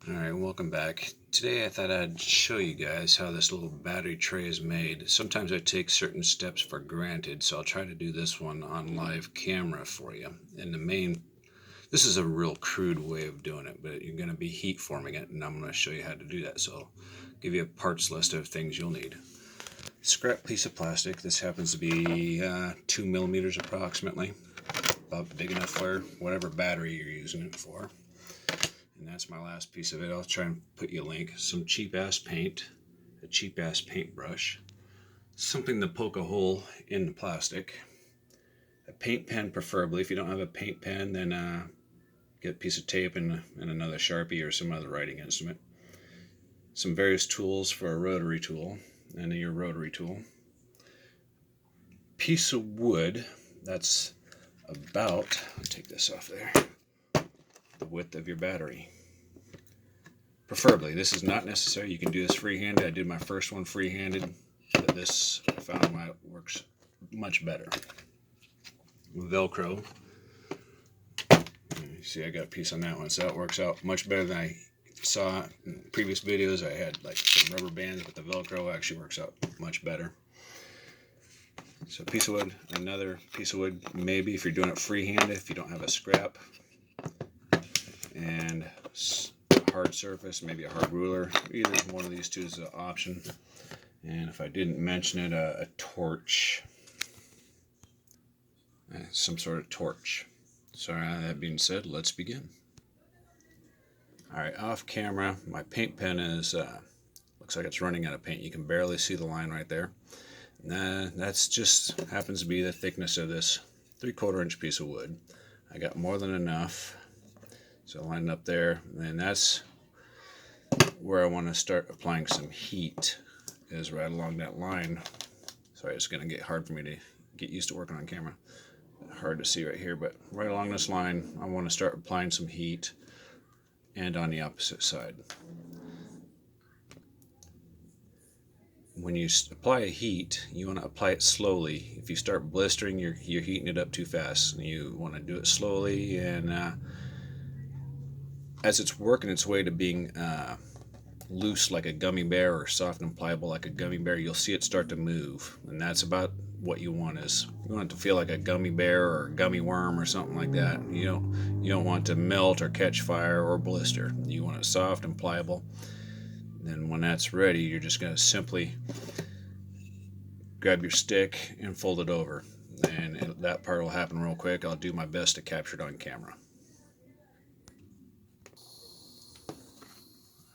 Alright, welcome back. Today I thought I'd show you guys how this little battery tray is made. Sometimes I take certain steps for granted, so I'll try to do this one on live camera for you. This is a real crude way of doing it, but you're going to be heat forming it, and I'm going to show you how to do that. So I'll give you a parts list of things you'll need. Scrap piece of plastic. This happens to be 2 millimeters approximately, about big enough for whatever battery you're using it for. And that's my last piece of it. I'll try and put you a link. Some cheap-ass paint, a cheap-ass paintbrush, something to poke a hole in the plastic, a paint pen preferably. If you don't have a paint pen, then get a piece of tape and another Sharpie or some other writing instrument. Some various tools for a rotary tool and your rotary tool. Piece of wood that's about, I'll take this off there, the width of your battery. Preferably, this is not necessary. You can do this freehanded. I did my first one freehanded, but this I found works much better. Velcro. You see, I got a piece on that one, so that works out much better than I saw in previous videos. I had like some rubber bands, but the Velcro actually works out much better. So a piece of wood, another piece of wood, maybe if you're doing it freehanded, if you don't have a scrap, and a hard surface, maybe a hard ruler. Either one of these two is an option. And if I didn't mention it, a torch, some sort of torch. So that being said, let's begin. Alright, off camera, my paint pen is looks like it's running out of paint. You can barely see the line right there. That's just happens to be the thickness of this 3/4 inch piece of wood. I got more than enough, so I lined up there, and that's where I want to start applying some heat, is right along that line. Sorry, it's going to get hard for me to get used to working on camera. Hard to see right here, but right along this line, I want to start applying some heat, and on the opposite side. When you apply a heat, you want to apply it slowly. If you start blistering, you're heating it up too fast. You want to do it slowly, and as it's working its way to being loose like a gummy bear or soft and pliable like a gummy bear, you'll see it start to move, and that's about what you want. Is you want it to feel like a gummy bear or a gummy worm or something like that. You don't want to melt or catch fire or blister. You want it soft and pliable. Then when that's ready, you're just going to simply grab your stick and fold it over, and that part will happen real quick. I'll do my best to capture it on camera.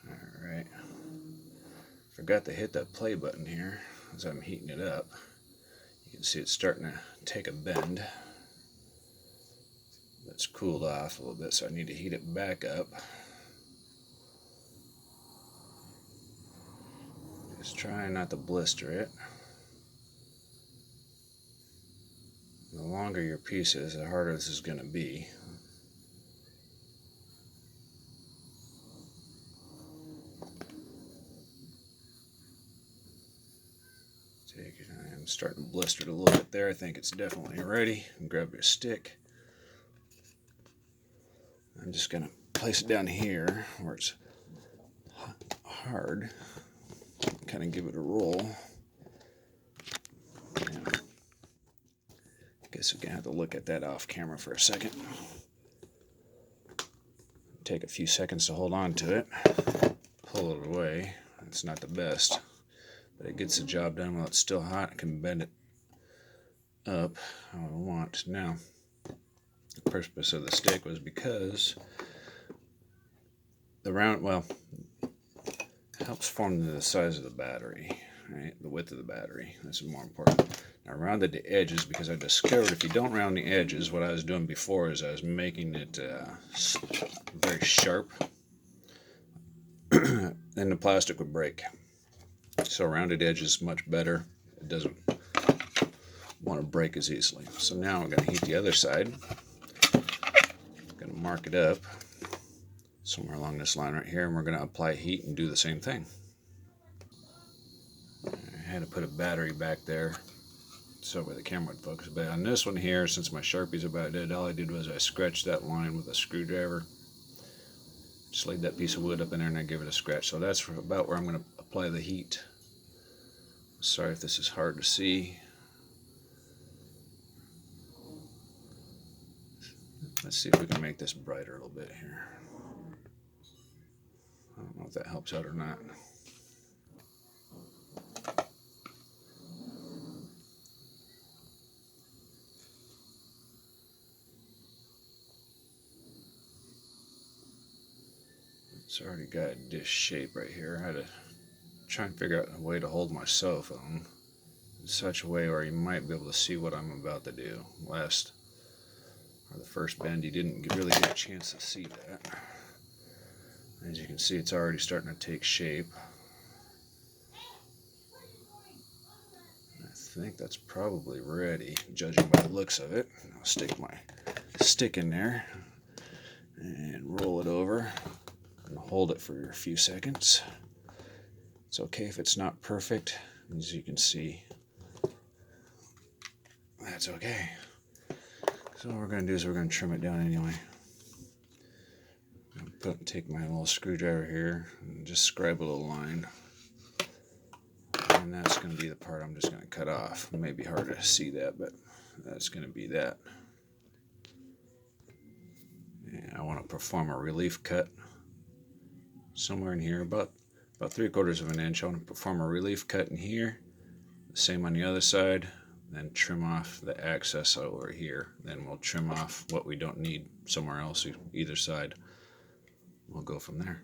Alright, forgot to hit that play button here as I'm heating it up. You can see it's starting to take a bend. It's cooled off a little bit, so I need to heat it back up. Just trying not to blister it. The longer your piece is, the harder this is going to be. I'm starting to blister it a little bit there. I think it's definitely ready. Grab your stick. I'm just going to place it down here where it's hard. Kind of give it a roll. Yeah. Guess we're going to have to look at that off camera for a second. Take a few seconds to hold on to it. Pull it away. It's not the best, but it gets the job done while it's still hot. I can bend it up how I want. Now, the purpose of the stick was because the round, well, it helps form the size of the battery, right? The width of the battery. That's more important. Now, I rounded the edges because I discovered if you don't round the edges, what I was doing before is I was making it very sharp, and the plastic would break. So rounded edge is much better. It doesn't want to break as easily. So now I'm going to heat the other side. I'm going to mark it up somewhere along this line right here, and we're going to apply heat and do the same thing. I had to put a battery back there so where the camera would focus. But on this one here, since my Sharpie's about dead, all I did was I scratched that line with a screwdriver Just laid that piece of wood up in there and I gave it a scratch. So that's about where I'm going to apply the heat. Sorry if this is hard to see. Let's see if we can make this brighter a little bit here. I don't know if that helps out or not. It's already got a dish shape right here. I had to try and figure out a way to hold my cell phone in such a way where you might be able to see what I'm about to do. The first bend, you didn't really get a chance to see that. As you can see, it's already starting to take shape. I think that's probably ready, judging by the looks of it. I'll stick my stick in there and roll it over and hold it for a few seconds. It's okay if it's not perfect. As you can see, that's okay. So what we're going to do is we're going to trim it down anyway. Take my little screwdriver here and just scribe a little line. And that's going to be the part I'm just going to cut off. It may be hard to see that, but that's going to be that. And I want to perform a relief cut somewhere in here, about 3/4 of an inch. I want to perform a relief cut in here. The same on the other side. Then trim off the excess over here. Then we'll trim off what we don't need somewhere else, either side. We'll go from there.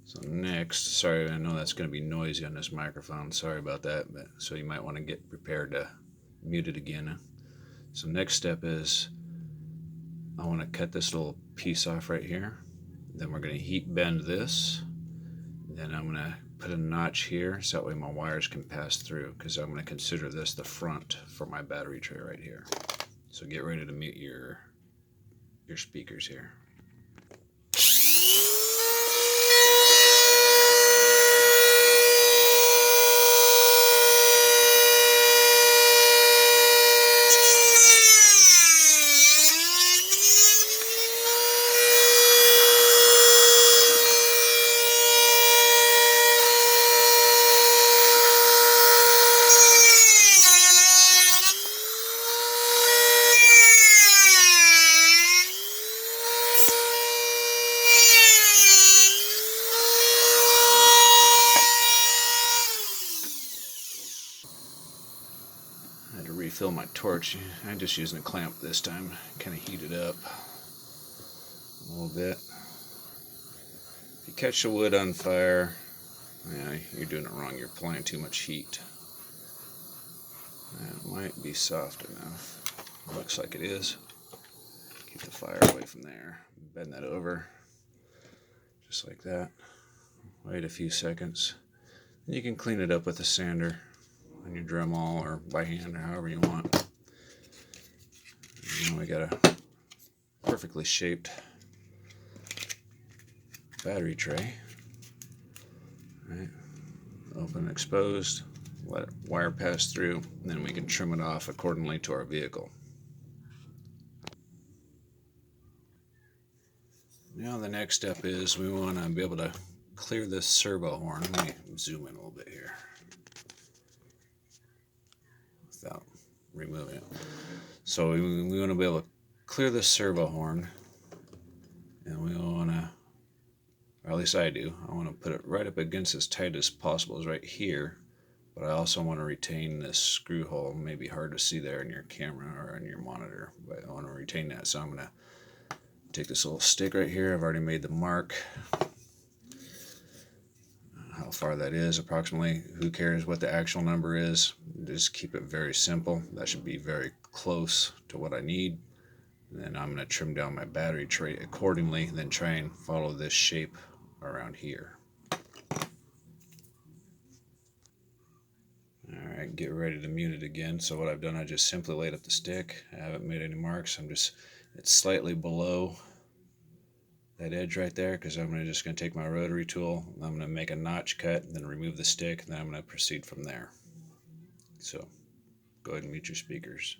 So next, sorry, I know that's going to be noisy on this microphone. Sorry about that, but so you might want to get prepared to mute it again. So next step is I want to cut this little piece off right here. Then we're going to heat bend this. Then I'm going to put a notch here so that way my wires can pass through, because I'm going to consider this the front for my battery tray right here. So get ready to mute your speakers here. Refill my torch. I'm just using a clamp this time, kind of heat it up a little bit. If you catch the wood on fire, yeah, you're doing it wrong. You're applying too much heat. That might be soft enough. Looks like it is. Keep the fire away from there. Bend that over, just like that. Wait a few seconds. And you can clean it up with a sander on your Dremel or by hand or however you want. And we got a perfectly shaped battery tray. Right. Open, exposed, let wire pass through, and then we can trim it off accordingly to our vehicle. Now the next step is we want to be able to clear this servo horn. Let me zoom in a little bit here without removing it. So we want to be able to clear this servo horn, and we want to, or at least I do, I want to put it right up against as tight as possible, is right here, but I also want to retain this screw hole. Maybe hard to see there in your camera or in your monitor, but I want to retain that. So I'm going to take this little stick right here. I've already made the mark. How far that is approximately, who cares what the actual number is? Just keep it very simple. That should be very close to what I need. And then I'm going to trim down my battery tray accordingly, then try and follow this shape around here. Alright, get ready to mute it again. So what I've done, I just simply laid up the stick. I haven't made any marks. It's slightly below that edge right there, because I'm just going to take my rotary tool, I'm going to make a notch cut, and then remove the stick, and then I'm going to proceed from there. So go ahead and mute your speakers.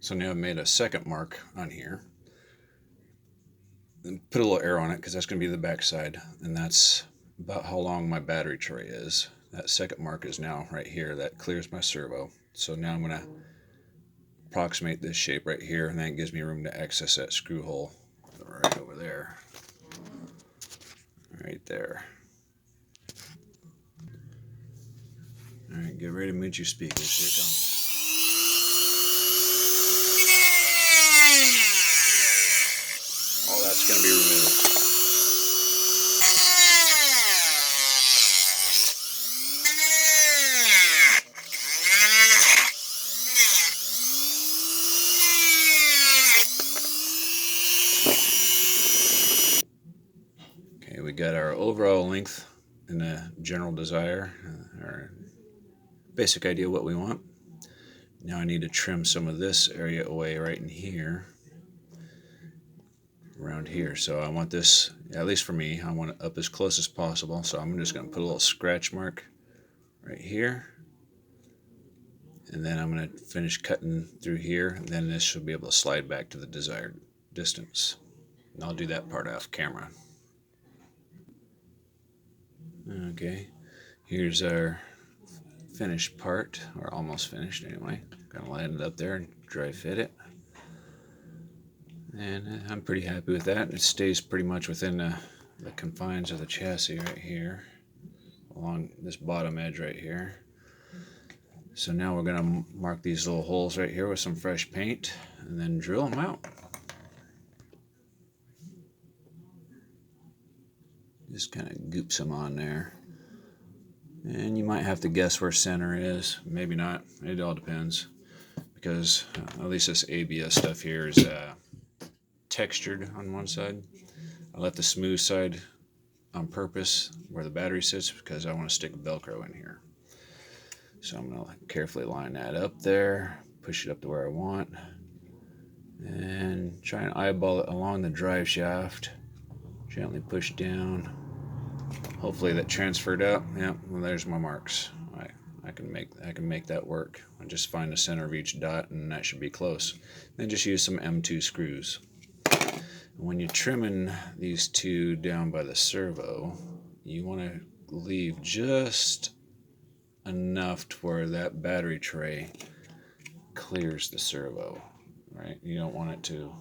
So now I've made a second mark on here. Then put a little arrow on it, because that's going to be the back side, and that's about how long my battery tray is. That second mark is now right here. That clears my servo. So now I'm going to approximate this shape right here, and that gives me room to access that screw hole right over there. Right there. Alright, get ready to mute your speakers. Here it comes. All that's going to be removed. Okay, we got our overall length and a general desire, our basic idea what we want. Now I need to trim some of this area away right in here, around here. So I want this, at least for me, I want it up as close as possible. So I'm just going to put a little scratch mark right here, and then I'm going to finish cutting through here, and then this should be able to slide back to the desired distance. And I'll do that part off camera. Okay, here's our finished part, or almost finished anyway. Gonna line it up there and dry fit it, and I'm pretty happy with that. It stays pretty much within the confines of the chassis right here, along this bottom edge right here. So now we're gonna mark these little holes right here with some fresh paint, and then drill them out. Just kind of goop some on there. And you might have to guess where center is. Maybe not. It all depends. Because at least this ABS stuff here is textured on one side. I left the smooth side on purpose where the battery sits, because I want to stick Velcro in here. So I'm going to carefully line that up there. Push it up to where I want. And try and eyeball it along the drive shaft. Gently push down. Hopefully that transferred up. Yeah, well, there's my marks. I can make that work. I just find the center of each dot, and that should be close. Then just use some M2 screws. When you're trimming these two down by the servo, you want to leave just enough to where that battery tray clears the servo. Right? You don't want it to